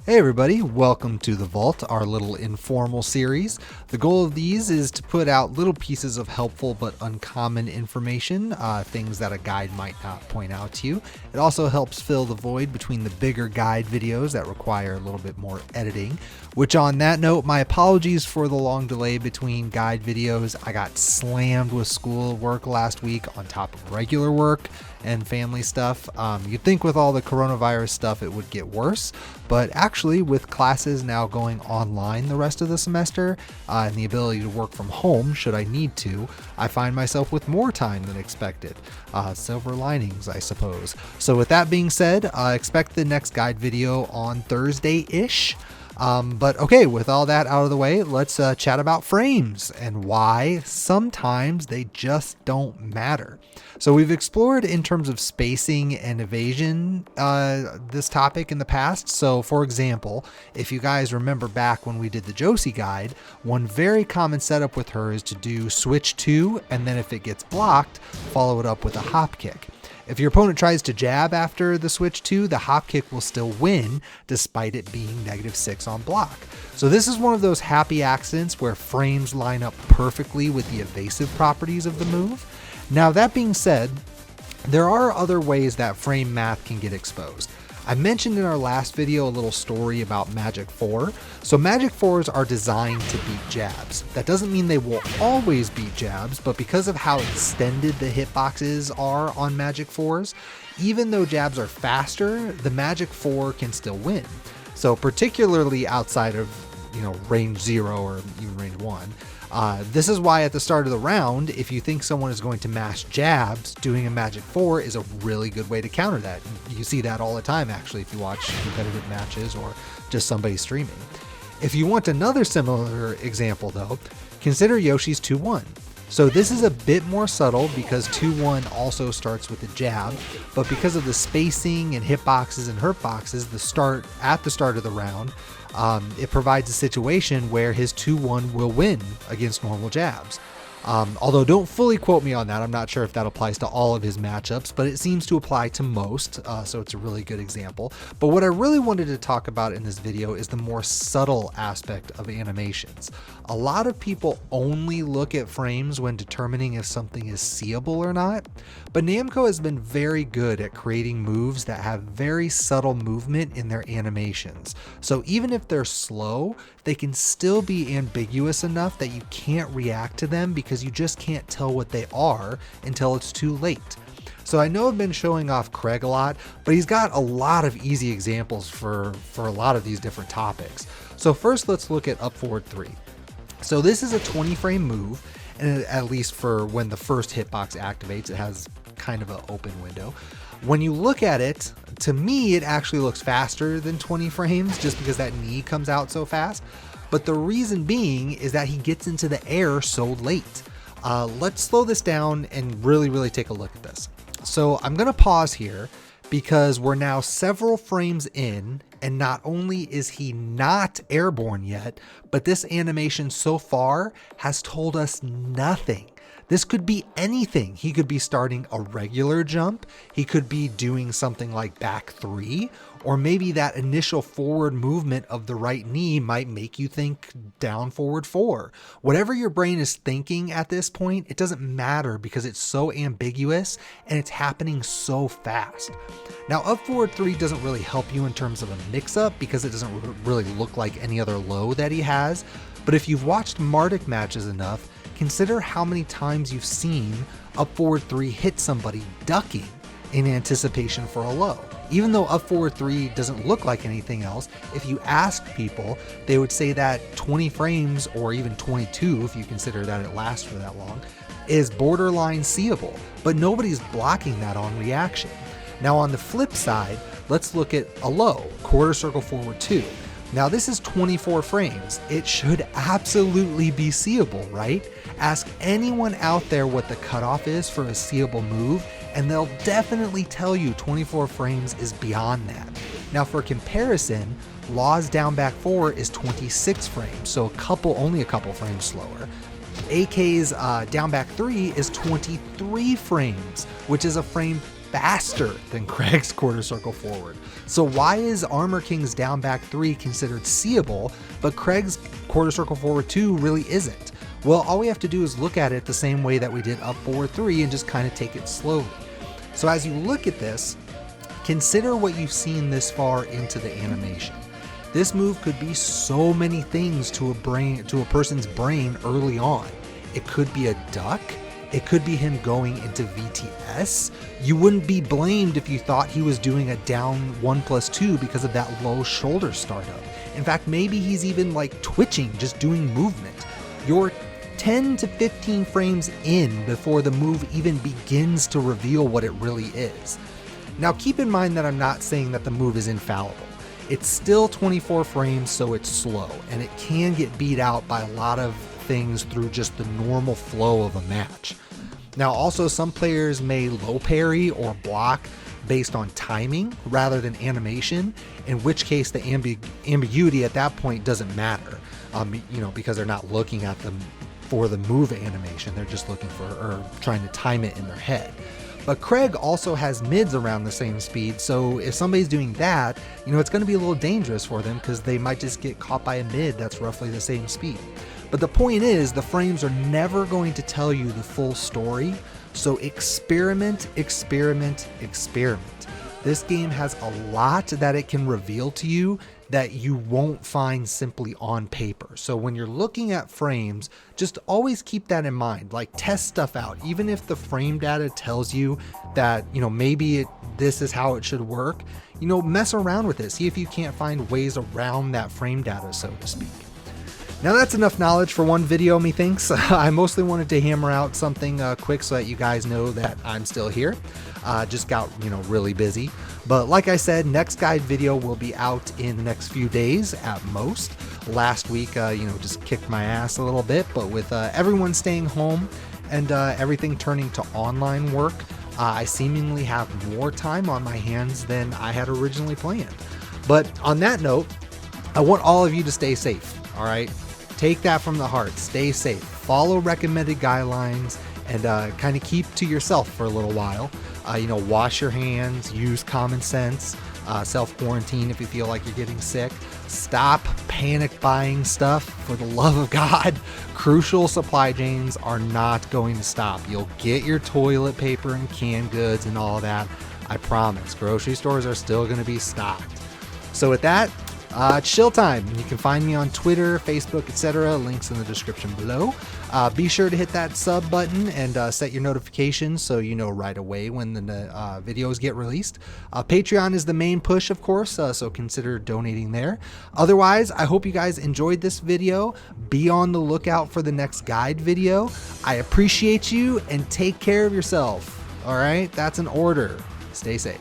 Hey everybody, welcome to The Vault, our little informal series. The goal of these is to put out little pieces of helpful but uncommon information, things that a guide might not point out to you. It also helps fill the void between the bigger guide videos that require a little bit more editing, which on that note, my apologies for the long delay between guide videos. I got slammed with school work last week on top of regular work and family stuff. You'd think with all the coronavirus stuff it would get worse, but actually with classes now going online the rest of the semester and the ability to work from home should I need to, I find myself with more time than expected. Silver linings, I suppose. So with that being said, expect the next guide video on Thursday-ish. But okay, with all that out of the way, let's chat about frames and why sometimes they just don't matter. So we've explored in terms of spacing and evasion this topic in the past. So for example, if you guys remember back when we did the Josie guide, one very common setup with her is to do switch 2, and then if it gets blocked, follow it up with a hop kick. If your opponent tries to jab after the switch 2, the hop kick will still win despite it being -6 on block. So this is one of those happy accidents where frames line up perfectly with the evasive properties of the move. Now that being said, there are other ways that frame math can get exposed. I mentioned in our last video a little story about Magic 4. So Magic 4s are designed to beat jabs. That doesn't mean they will always beat jabs, but because of how extended the hitboxes are on Magic 4s, even though jabs are faster, the Magic 4 can still win. So particularly outside of, range 0 or even range 1. This is why at the start of the round, if you think someone is going to mash jabs, doing a Magic 4 is a really good way to counter that. You see that all the time, actually, if you watch competitive matches or just somebody streaming. If you want another similar example, though, consider Yoshi's 2-1. So this is a bit more subtle because 2-1 also starts with a jab, but because of the spacing and hitboxes and hurtboxes, at the start of the round, it provides a situation where his 2-1 will win against normal jabs. Although don't fully quote me on that, I'm not sure if that applies to all of his matchups, but it seems to apply to most, so it's a really good example. But what I really wanted to talk about in this video is the more subtle aspect of animations. A lot of people only look at frames when determining if something is seeable or not, but Namco has been very good at creating moves that have very subtle movement in their animations. So even if they're slow, they can still be ambiguous enough that you can't react to them because you just can't tell what they are until it's too late. So I know I've been showing off Craig a lot, but he's got a lot of easy examples for a lot of these different topics. So first let's look at up forward 3. So this is a 20 frame move, and at least for when the first hitbox activates, it has kind of an open window. When you look at it, to me, it actually looks faster than 20 frames just because that knee comes out so fast. But the reason being is that he gets into the air so late. Let's slow this down and really take a look at this. So I'm going to pause here because we're now several frames in, and not only is he not airborne yet, but this animation so far has told us nothing. This could be anything. He could be starting a regular jump. He could be doing something like back 3, or maybe that initial forward movement of the right knee might make you think down forward 4. Whatever your brain is thinking at this point, it doesn't matter because it's so ambiguous and it's happening so fast. Now up forward 3 doesn't really help you in terms of a mix-up because it doesn't really look like any other low that he has. But if you've watched Mardic matches enough, consider how many times you've seen up forward 3 hit somebody ducking in anticipation for a low. Even though up forward 3 doesn't look like anything else, if you ask people, they would say that 20 frames, or even 22 if you consider that it lasts for that long, is borderline seeable, but nobody's blocking that on reaction. Now on the flip side, let's look at a low, quarter circle forward 2. Now this is 24 frames. It should absolutely be seeable, right? Ask anyone out there what the cutoff is for a seeable move, and they'll definitely tell you 24 frames is beyond that. Now for comparison, Law's down back 4 is 26 frames, so only a couple frames slower. AK's down back 3 is 23 frames, which is a frame faster than Craig's quarter circle forward. So why is Armor King's down back 3 considered seeable, but Craig's quarter circle forward 2 really isn't? Well, all we have to do is look at it the same way that we did up forward 3 and just kind of take it slowly. So as you look at this, consider what you've seen this far into the animation. This move could be so many things to a person's brain early on. It could be a duck. It could be him going into VTS. You wouldn't be blamed if you thought he was doing a down 1+2 because of that low shoulder startup. In fact, maybe he's even like twitching, just doing movement. You're 10 to 15 frames in before the move even begins to reveal what it really is. Now keep in mind that I'm not saying that the move is infallible. It's still 24 frames, so it's slow, and it can get beat out by a lot of things through just the normal flow of a match. Now also, some players may low parry or block based on timing rather than animation, in which case the ambiguity at that point doesn't matter, because they're not looking at them for the move animation, they're just looking for or trying to time it in their head. But Craig also has mids around the same speed, so if somebody's doing that, it's going to be a little dangerous for them because they might just get caught by a mid that's roughly the same speed. But the point is, the frames are never going to tell you the full story, so experiment, experiment, experiment. This game has a lot that it can reveal to you that you won't find simply on paper. So when you're looking at frames, just always keep that in mind. Like, test stuff out. Even if the frame data tells you that, maybe this is how it should work, mess around with it. See if you can't find ways around that frame data, so to speak. Now that's enough knowledge for one video, methinks. I mostly wanted to hammer out something quick so that you guys know that I'm still here. Just got, really busy. But like I said, next guide video will be out in the next few days at most. Last week, just kicked my ass a little bit, but with everyone staying home and everything turning to online work, I seemingly have more time on my hands than I had originally planned. But on that note, I want all of you to stay safe, all right? Take that from the heart. Stay safe. Follow recommended guidelines and kind of keep to yourself for a little while. Wash your hands, use common sense, self-quarantine if you feel like you're getting sick. Stop panic buying stuff, for the love of God. Crucial supply chains are not going to stop. You'll get your toilet paper and canned goods and all that. I promise. Grocery stores are still going to be stocked. So with that, it's chill time. You can find me on Twitter, Facebook, etc. Links in the description below. Be sure to hit that sub button and set your notifications so you know right away when the videos get released. Patreon is the main push, of course, so consider donating there. Otherwise, I hope you guys enjoyed this video. Be on the lookout for the next guide video. I appreciate you and take care of yourself. All right, that's an order. Stay safe.